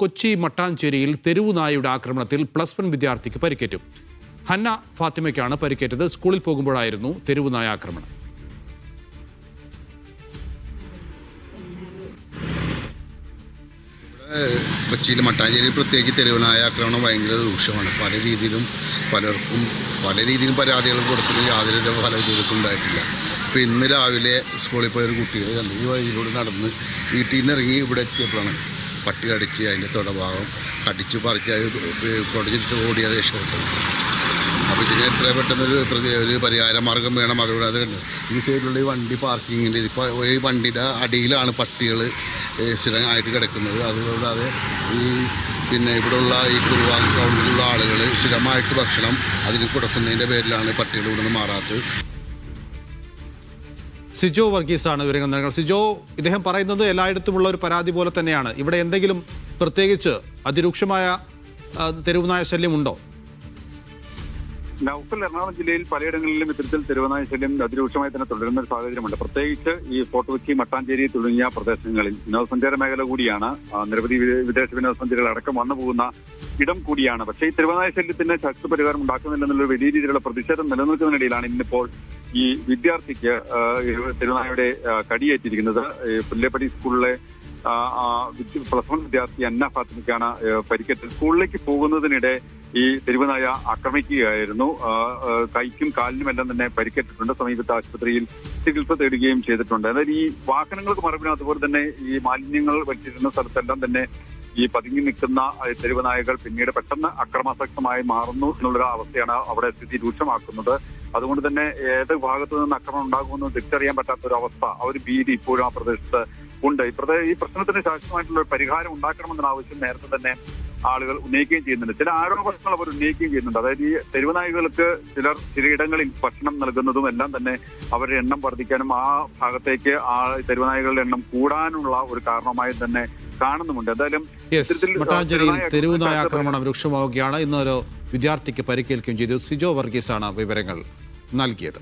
കൊച്ചി മട്ടാഞ്ചേരിയിൽ തെരുവുനായയുടെ ആക്രമണത്തിൽ +1 വിദ്യാർത്ഥിക്ക് പരിക്കേറ്റു. ഹന്ന ഫാത്തിമയ്ക്കാണ് പരിക്കേറ്റത്. സ്കൂളിൽ പോകുമ്പോഴായിരുന്നു തെരുവുനായ ആക്രമണം. കൊച്ചിയിൽ മട്ടാഞ്ചേരിയിൽ പ്രത്യേകിച്ച് തെരുവുനായ ആക്രമണം ഭയങ്കര രൂക്ഷമാണ്. പല രീതിയിലും പരാതികൾ കൊടുത്തിട്ട് യാതൊരു ഫലവിധം ഉണ്ടായിട്ടില്ല. ഇപ്പോൾ ഇന്ന് രാവിലെ സ്കൂളിൽ പോയൊരു കുട്ടികൾ കണ്ടു ഈ വഴിയിലൂടെ നടന്ന് വീട്ടിൽ നിന്ന് ഇറങ്ങി ഇവിടെ എത്തിയപ്പോഴാണ് പട്ടി കടിച്ച് അതിൻ്റെ തുടഭാഗം കടിച്ച് പറിച്ച് പൊടിച്ചിട്ട് ഓടിയത് രക്ഷപ്പെട്ടത്. അപ്പോൾ ഇതിന് എത്ര പെട്ടെന്നൊരു പരിഹാര മാർഗം വേണം. അതുകൊണ്ട് അത് ഈ സൈഡിലുള്ള ഈ വണ്ടി പാർക്കിങ്ങിൻ്റെ ഇപ്പോൾ ഈ വണ്ടിയുടെ അടിയിലാണ് പട്ടികൾ സ്ഥിരമായിട്ട് കിടക്കുന്നത്. അതുകൂടാതെ ഇവിടെയുള്ള ഈ കുറുവാൻ ഗ്രൗണ്ടിലുള്ള ആളുകൾ സ്ഥിരമായിട്ട് ഭക്ഷണം അതിന് കൊടുക്കുന്നതിൻ്റെ പേരിലാണ് പട്ടികൾ ഇവിടുന്ന് മാറാത്തത്. സിജോ വർഗീസാണ് വിവരങ്ങൾ നൽകുന്നത്. സിജോ, ഇദ്ദേഹം പറയുന്നത് എല്ലായിടത്തുമുള്ള ഒരു പരാതി പോലെ തന്നെയാണ്. ഇവിടെ എന്തെങ്കിലും പ്രത്യേകിച്ച് അതിരൂക്ഷമായ തെരുവുനായ ശല്യമുണ്ടോ? നൗഫൽ, എറണാകുളം ജില്ലയിൽ പലയിടങ്ങളിലും ഇത്തരത്തിൽ തെരുവുനായ ശല്യം അതിരൂക്ഷമായി തന്നെ തുടരുന്ന ഒരു സാഹചര്യമുണ്ട്. പ്രത്യേകിച്ച് ഈ ഫോർട്ട് കൊച്ചി, മട്ടാഞ്ചേരി തുടങ്ങിയ പ്രദേശങ്ങളിൽ വിനോദസഞ്ചാര മേഖല കൂടിയാണ്. നിരവധി വിദേശ വിനോദസഞ്ചാരികൾ അടക്കം വന്നു പോകുന്ന ഇടം കൂടിയാണ്. പക്ഷേ ഈ തെരുവുനായ ശല്യത്തിന് ശക്തി പരിഹാരം ഉണ്ടാക്കുന്നില്ലെന്നുള്ള വലിയ രീതിയിലുള്ള പ്രതിഷേധം നിലനിൽക്കുന്നതിനിടയിലാണ് ഇന്നിപ്പോൾ ഈ വിദ്യാർത്ഥിക്ക് തെരുവുനായയുടെ കടിയേറ്റിരിക്കുന്നത്. പുല്ലേപ്പടി സ്കൂളിലെ +1 വിദ്യാർത്ഥി ഹന്ന ഫാത്തിമയ്ക്കാണ് പരിക്കേറ്റത്. സ്കൂളിലേക്ക് പോകുന്നതിനിടെ ഈ തെരുവുനായ ആക്രമിക്കുകയായിരുന്നു. കൈക്കും കാലിനുമെല്ലാം തന്നെ പരിക്കേറ്റിട്ടുണ്ട്. സമീപത്തെ ആശുപത്രിയിൽ ചികിത്സ തേടുകയും ചെയ്തിട്ടുണ്ട്. അതായത് ഈ വാഹനങ്ങൾക്ക് മറവിനും അതുപോലെ തന്നെ ഈ മാലിന്യങ്ങൾ വെച്ചിരുന്ന സ്ഥലത്തെല്ലാം തന്നെ ഈ പതുങ്ങി നിൽക്കുന്ന തെരുവുനായകൾ പിന്നീട് പെട്ടെന്ന് അക്രമാസക്തമായി മാറുന്നു എന്നുള്ളൊരു അവസ്ഥയാണ് അവിടെ സ്ഥിതി രൂക്ഷമാക്കുന്നത്. അതുകൊണ്ട് തന്നെ ഏത് ഭാഗത്തു നിന്ന് ആക്രമണം ഉണ്ടാകുമെന്ന് തിരിച്ചറിയാൻ പറ്റാത്ത ഒരു അവസ്ഥ, ആ ഒരു ഭീതി ഇപ്പോഴും ആ പ്രദേശത്ത് ഉണ്ട്. ഈ പ്രശ്നത്തിന് ശാശ്വതമായിട്ടുള്ള പരിഹാരം ഉണ്ടാക്കണമെന്ന ആവശ്യം നേരത്തെ തന്നെ ആളുകൾ ഉന്നയിക്കുകയും ചെയ്യുന്നുണ്ട്. ചില ആരോപണങ്ങൾ അവർ ഉന്നയിക്കുകയും ചെയ്യുന്നുണ്ട്. അതായത് ഈ തെരുവുനായകൾക്ക് ചിലയിടങ്ങളിൽ ഭക്ഷണം നൽകുന്നതും എല്ലാം തന്നെ അവരുടെ എണ്ണം വർദ്ധിക്കാനും ആ ഭാഗത്തേക്ക് ആ തെരുവുനായകളുടെ എണ്ണം കൂടാനുള്ള ഒരു കാരണമായി തന്നെ കാണുന്നുമുണ്ട്. എന്തായാലും മട്ടാഞ്ചേരിയിൽ തെരുവുനായ ആക്രമണം രൂക്ഷമാവുകയാണ്. ഇന്നൊരു വിദ്യാർത്ഥിക്ക് പരിക്കേൽക്കുകയും ചെയ്തു. സിജോ വർഗീസാണ് വിവരങ്ങൾ നൽകിയത്.